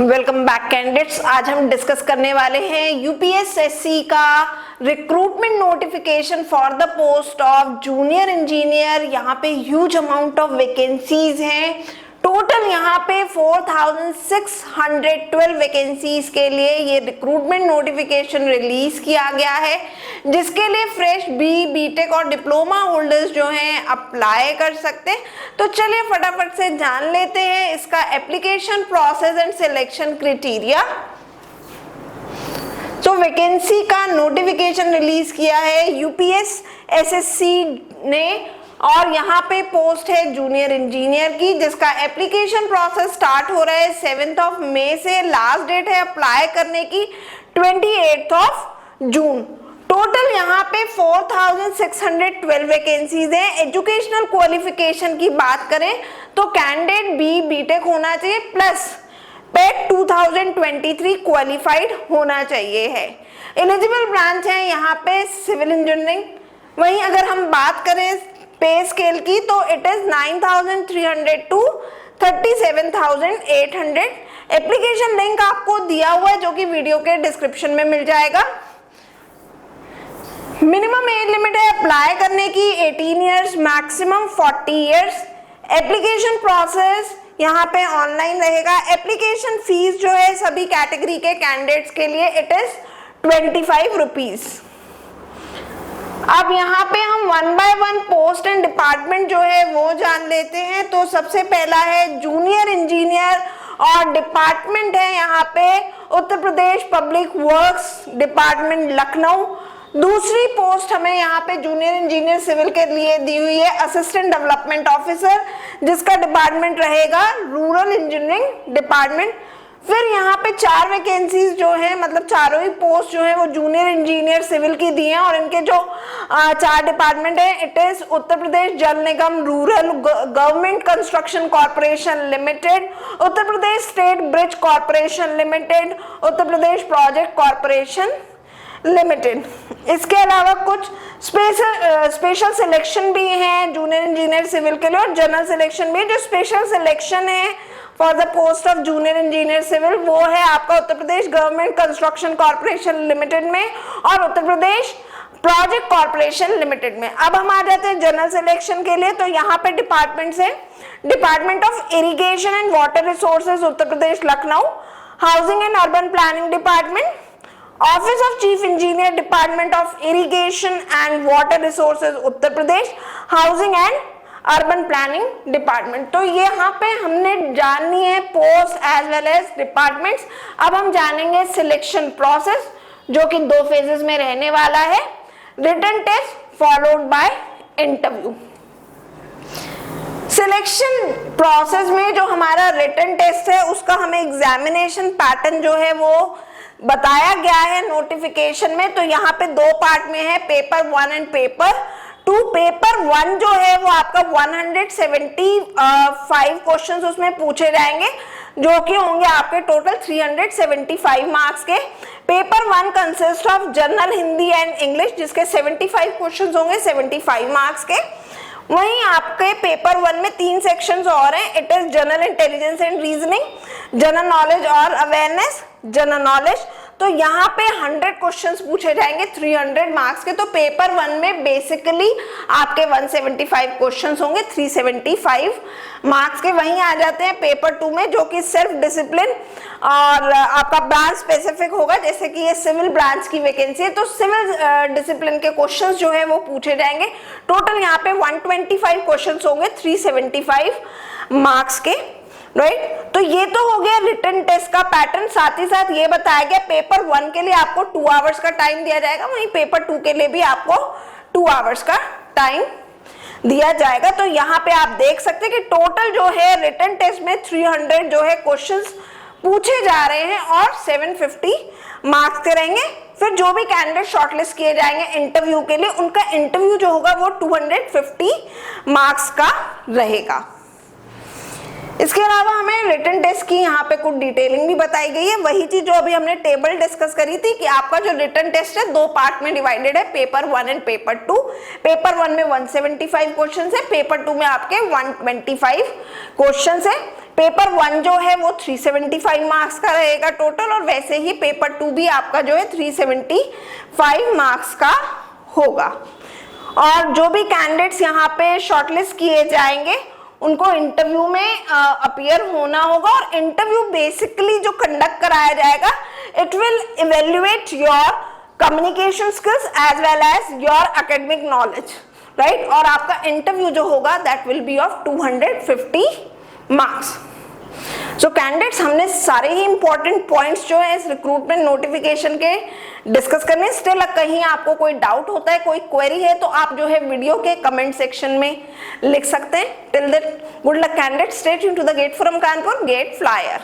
Welcome back candidates. आज हम discuss करने वाले हैं यूपीएसएससी का recruitment notification for the post of junior engineer. यहाँ पे ह्यूज अमाउंट ऑफ वैकेंसीज हैं। टोटल यहाँ पे 4612 वैकेंसीज के लिए ये रिक्रूटमेंट नोटिफिकेशन रिलीज किया गया है, जिसके लिए फ्रेश बीटेक और डिप्लोमा होल्डर्स जो हैं अप्लाई कर सकते हैं। तो चलिए फटाफट से जान लेते हैं इसका application process and selection criteria. तो वैकेंसी का नोटिफिकेशन रिलीज किया है यूपीएसएससी ने और यहाँ पे पोस्ट है जूनियर इंजीनियर की, जिसका एप्लीकेशन प्रोसेस स्टार्ट हो रहा है 7 मई से। लास्ट डेट है अप्लाई करने की 28 जून। टोटल यहाँ पे 4612 वैकेंसीज हैं। एजुकेशनल क्वालिफिकेशन की बात करें तो कैंडिडेट बीटेक होना चाहिए प्लस पेट 2023 क्वालिफाइड होना चाहिए है। एलिजिबल ब्रांच है यहाँ पे सिविल इंजीनियरिंग। वहीं अगर हम बात करें पे स्केल की तो it is 9300 to 37800। Application link आपको दिया हुआ है जो कि वीडियो के डिस्क्रिप्शन में मिल जाएगा। मिनिमम एज लिमिट है अप्लाई करने की 18 years, maximum 40 years. Application process यहाँ पे ऑनलाइन रहेगा। एप्लीकेशन फीस जो है सभी कैटेगरी के कैंडिडेट्स के लिए इट इज 25 रुपीज। अब यहाँ पे हम 1 बाय 1 पोस्ट एंड डिपार्टमेंट जो है वो जान लेते हैं। तो सबसे पहला है जूनियर इंजीनियर और डिपार्टमेंट है यहाँ पे Uttar Pradesh public works department Lucknow. दूसरी पोस्ट हमें यहाँ पे जूनियर इंजीनियर सिविल के लिए दी हुई है असिस्टेंट डेवलपमेंट ऑफिसर, जिसका डिपार्टमेंट रहेगा रूरल इंजीनियरिंग डिपार्टमेंट। फिर यहाँ पे 4 वैकेंसीज जो है, मतलब चारों ही पोस्ट जो है वो जूनियर इंजीनियर सिविल की दी हैं और इनके जो 4 डिपार्टमेंट है it is Uttar Pradesh Jal Nigam rural government construction corporation limited, Uttar Pradesh state bridge corporation limited, Uttar Pradesh project corporation limited. इसके अलावा कुछ स्पेशल सिलेक्शन भी हैं जूनियर इंजीनियर सिविल के लिए और जनरल सिलेक्शन भी। जो स्पेशल सिलेक्शन है for the post of junior engineer civil वो है आपका Uttar Pradesh government construction corporation limited में और Uttar Pradesh project corporation limited में। अब हम आ जाते हैं जनरल सिलेक्शन के लिए। तो यहाँ पे डिपार्टमेंट्स है department of irrigation and water resources Uttar Pradesh Lucknow, housing and urban planning department, office of chief engineer department of irrigation and water resources Uttar Pradesh, housing and urban planning department. तो ये यहाँ पे हमने जाननी है post as well as departments. अब हम जानेंगे सिलेक्शन प्रोसेस जो कि 2 फेजेस में रहने वाला है। Written test followed by interview. Selection process में जो हमारा रिटन टेस्ट है उसका हमें एग्जामिनेशन पैटर्न जो है वो बताया गया है नोटिफिकेशन में। तो यहाँ पे 2 पार्ट में है, पेपर 1 एंड पेपर 2। पेपर 1 जो है वो आपका 175 क्वेश्चंस उसमें पूछे जाएंगे जो कि होंगे आपके टोटल 375 मार्क्स के। Paper 1 consist of general Hindi and English, जिसके 75 क्वेश्चंस होंगे 75 मार्क्स के। वहीं आपके पेपर 1 में 3 सेक्शंस और हैं। It is general intelligence and reasoning, general knowledge और अवेयरनेस, जनरल नॉलेज। तो यहाँ पे 100 क्वेश्चंस पूछे जाएंगे 300 मार्क्स के। तो पेपर 1 में बेसिकली आपके 175 क्वेश्चंस होंगे 375 मार्क्स के। वहीं आ जाते हैं पेपर 2 में जो कि सिर्फ डिसिप्लिन और आपका ब्रांच स्पेसिफिक होगा, जैसे कि ये सिविल ब्रांच की वैकेंसी है तो सिविल डिसिप्लिन के क्वेश्चंस जो है वो पूछे जाएंगे। टोटल यहाँ पे 125 क्वेश्चंस होंगे 375 मार्क्स के, राइट। तो ये तो हो गया रिटन टेस्ट का पैटर्न। साथ ही साथ ये बताया गया पेपर 1 के लिए आपको 2 आवर्स का टाइम दिया जाएगा, वहीं पेपर 2 के लिए भी आपको 2 आवर्स का टाइम दिया जाएगा। तो यहाँ पे आप देख सकते हैं कि टोटल जो है रिटन टेस्ट में 300 जो है क्वेश्चंस पूछे जा रहे हैं और 750 मार्क्स के रहेंगे। फिर जो भी कैंडिडेट शॉर्टलिस्ट किए जाएंगे इंटरव्यू के लिए उनका इंटरव्यू जो होगा वो 250 मार्क्स का रहेगा। इसके अलावा हमें रिटन टेस्ट की यहाँ पे कुछ डिटेलिंग भी बताई गई है। वही चीज जो अभी हमने टेबल डिस्कस करी थी कि आपका जो रिटन टेस्ट है 2 पार्ट में डिवाइडेड है, पेपर 1 एंड पेपर 2। पेपर 1 में 175 क्वेश्चन है, पेपर 2 में आपके 125 क्वेश्चन है। पेपर 1 जो है वो 375 मार्क्स का रहेगा टोटल, और वैसे ही पेपर 2 भी आपका जो है 375 मार्क्स का होगा। और जो भी कैंडिडेट्स यहाँ पे शॉर्टलिस्ट किए जाएंगे उनको इंटरव्यू में अपीयर होना होगा, और इंटरव्यू बेसिकली जो कंडक्ट कराया जाएगा, it will evaluate your communication skills as well as your academic knowledge, right. और आपका इंटरव्यू जो होगा that will be of 250 marks. So candidates, हमने सारे ही इंपॉर्टेंट पॉइंट्स जो है इस रिक्रूटमेंट नोटिफिकेशन के डिस्कस करने। स्टिल कहीं आपको कोई डाउट होता है, कोई क्वेरी है, तो आप जो है वीडियो के कमेंट सेक्शन में लिख सकते हैं। Till then good luck candidates, stay tuned to the gate from Kanpur, gate flyer.